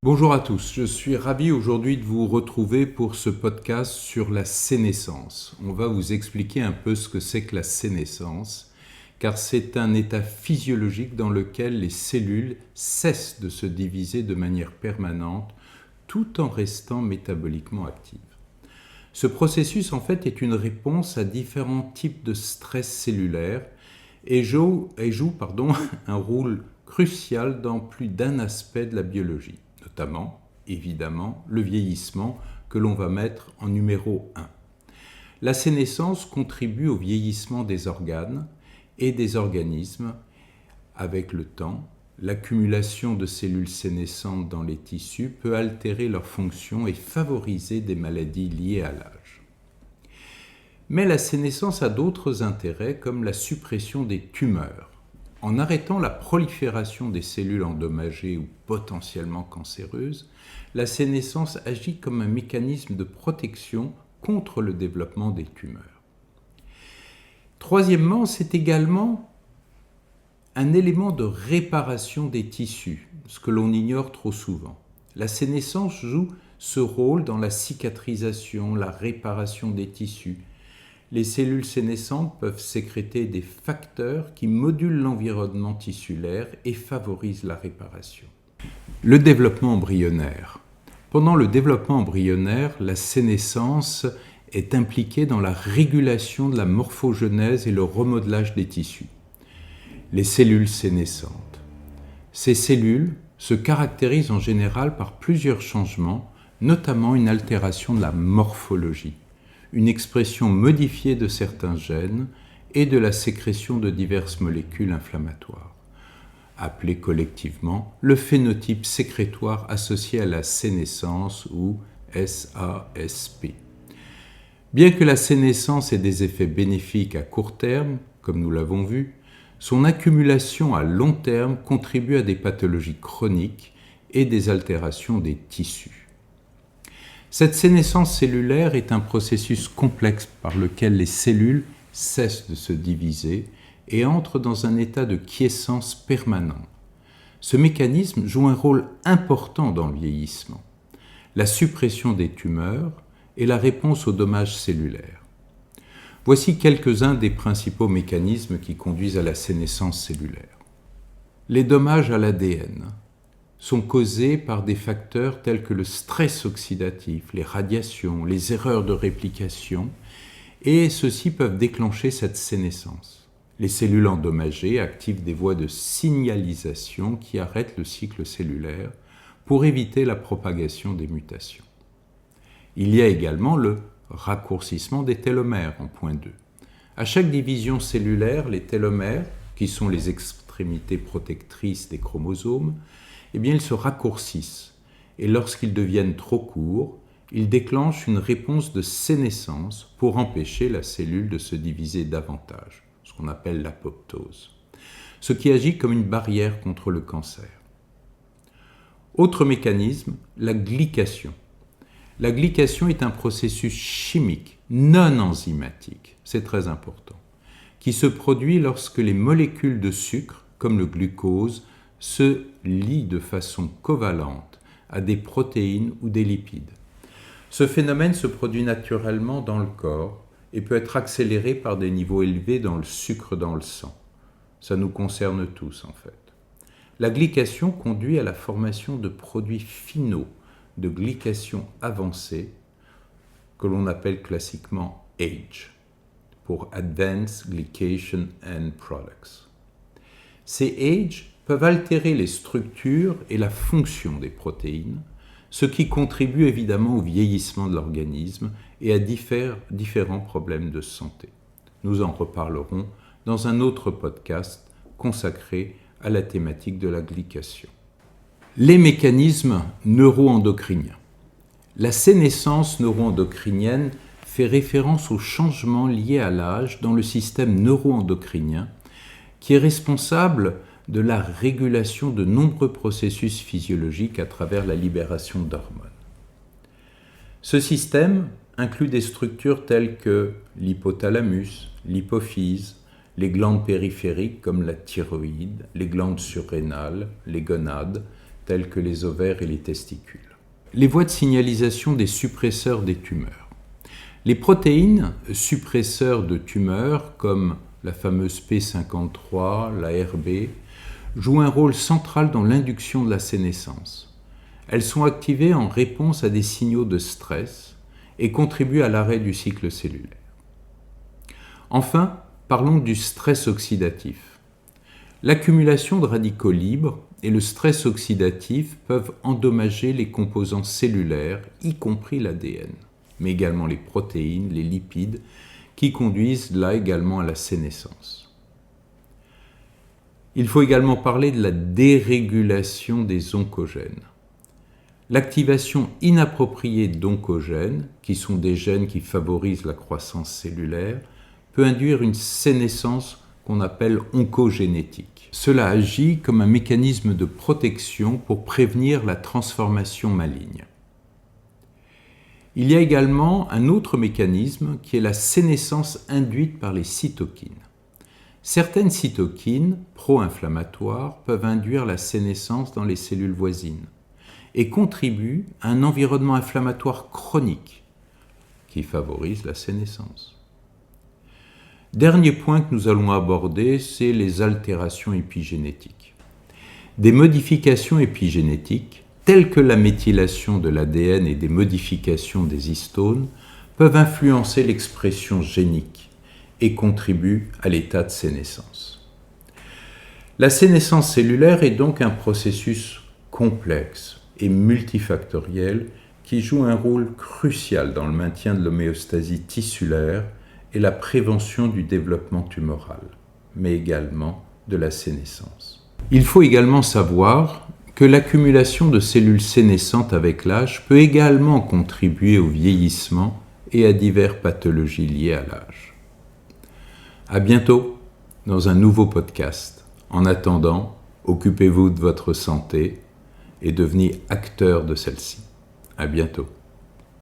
Bonjour à tous, je suis ravi aujourd'hui de vous retrouver pour ce podcast sur la sénescence. On va vous expliquer un peu ce que c'est que la sénescence, car c'est un état physiologique dans lequel les cellules cessent de se diviser de manière permanente tout en restant métaboliquement actives. Ce processus en fait est une réponse à différents types de stress cellulaire et joue un rôle crucial dans plus d'un aspect de la biologie, notamment, évidemment, le vieillissement que l'on va mettre en numéro 1. La sénescence contribue au vieillissement des organes et des organismes avec le temps. L'accumulation de cellules sénescentes dans les tissus peut altérer leur fonction et favoriser des maladies liées à l'âge. Mais la sénescence a d'autres intérêts comme la suppression des tumeurs. En arrêtant la prolifération des cellules endommagées ou potentiellement cancéreuses, la sénescence agit comme un mécanisme de protection contre le développement des tumeurs. Troisièmement, c'est également un élément de réparation des tissus, ce que l'on ignore trop souvent. La sénescence joue ce rôle dans la cicatrisation, la réparation des tissus. Les cellules sénescentes peuvent sécréter des facteurs qui modulent l'environnement tissulaire et favorisent la réparation. Le développement embryonnaire. Pendant le développement embryonnaire, la sénescence est impliquée dans la régulation de la morphogenèse et le remodelage des tissus. Les cellules sénescentes. Ces cellules se caractérisent en général par plusieurs changements, notamment une altération de la morphologie, une expression modifiée de certains gènes et de la sécrétion de diverses molécules inflammatoires, appelé collectivement le phénotype sécrétoire associé à la sénescence ou SASP. Bien que la sénescence ait des effets bénéfiques à court terme, comme nous l'avons vu, son accumulation à long terme contribue à des pathologies chroniques et des altérations des tissus. Cette sénescence cellulaire est un processus complexe par lequel les cellules cessent de se diviser et entrent dans un état de quiescence permanent. Ce mécanisme joue un rôle important dans le vieillissement, la suppression des tumeurs et la réponse aux dommages cellulaires. Voici quelques-uns des principaux mécanismes qui conduisent à la sénescence cellulaire. Les dommages à l'ADN sont causés par des facteurs tels que le stress oxydatif, les radiations, les erreurs de réplication, et ceux-ci peuvent déclencher cette sénescence. Les cellules endommagées activent des voies de signalisation qui arrêtent le cycle cellulaire pour éviter la propagation des mutations. Il y a également le raccourcissement des télomères en point 2. À chaque division cellulaire, les télomères, qui sont les extrémités protectrices des chromosomes, ils se raccourcissent et lorsqu'ils deviennent trop courts, ils déclenchent une réponse de sénescence pour empêcher la cellule de se diviser davantage, ce qu'on appelle l'apoptose, ce qui agit comme une barrière contre le cancer. Autre mécanisme, la glycation. La glycation est un processus chimique non enzymatique, c'est très important, qui se produit lorsque les molécules de sucre, comme le glucose, se lient de façon covalente à des protéines ou des lipides. Ce phénomène se produit naturellement dans le corps et peut être accéléré par des niveaux élevés dans le sucre dans le sang. Ça nous concerne tous en fait. La glycation conduit à la formation de produits finaux de glycation avancée que l'on appelle classiquement AGE, pour Advanced Glycation End Products. Ces AGE peuvent altérer les structures et la fonction des protéines, ce qui contribue évidemment au vieillissement de l'organisme et à différents problèmes de santé. Nous en reparlerons dans un autre podcast consacré à la thématique de la glycation. Les mécanismes neuroendocriniens. La sénescence neuroendocrinienne fait référence aux changements liés à l'âge dans le système neuroendocrinien qui est responsable de la régulation de nombreux processus physiologiques à travers la libération d'hormones. Ce système inclut des structures telles que l'hypothalamus, l'hypophyse, les glandes périphériques comme la thyroïde, les glandes surrénales, les gonades, tels que les ovaires et les testicules. Les voies de signalisation des suppresseurs des tumeurs. Les protéines suppresseurs de tumeurs, comme la fameuse P53, la RB, jouent un rôle central dans l'induction de la sénescence. Elles sont activées en réponse à des signaux de stress et contribuent à l'arrêt du cycle cellulaire. Enfin, parlons du stress oxydatif. L'accumulation de radicaux libres et le stress oxydatif peuvent endommager les composants cellulaires, y compris l'ADN, mais également les protéines, les lipides, qui conduisent là également à la sénescence. Il faut également parler de la dérégulation des oncogènes. L'activation inappropriée d'oncogènes, qui sont des gènes qui favorisent la croissance cellulaire, peut induire une sénescence qu'on appelle oncogénétique. Cela agit comme un mécanisme de protection pour prévenir la transformation maligne. Il y a également un autre mécanisme qui est la sénescence induite par les cytokines. Certaines cytokines pro-inflammatoires peuvent induire la sénescence dans les cellules voisines et contribuent à un environnement inflammatoire chronique qui favorise la sénescence. Dernier point que nous allons aborder, c'est les altérations épigénétiques. Des modifications épigénétiques, telles que la méthylation de l'ADN et des modifications des histones, peuvent influencer l'expression génique et contribuent à l'état de sénescence. La sénescence cellulaire est donc un processus complexe et multifactoriel qui joue un rôle crucial dans le maintien de l'homéostasie tissulaire et la prévention du développement tumoral, mais également de la sénescence. Il faut également savoir que l'accumulation de cellules sénescentes avec l'âge peut également contribuer au vieillissement et à diverses pathologies liées à l'âge. À bientôt dans un nouveau podcast. En attendant, occupez-vous de votre santé et devenez acteur de celle-ci. À bientôt.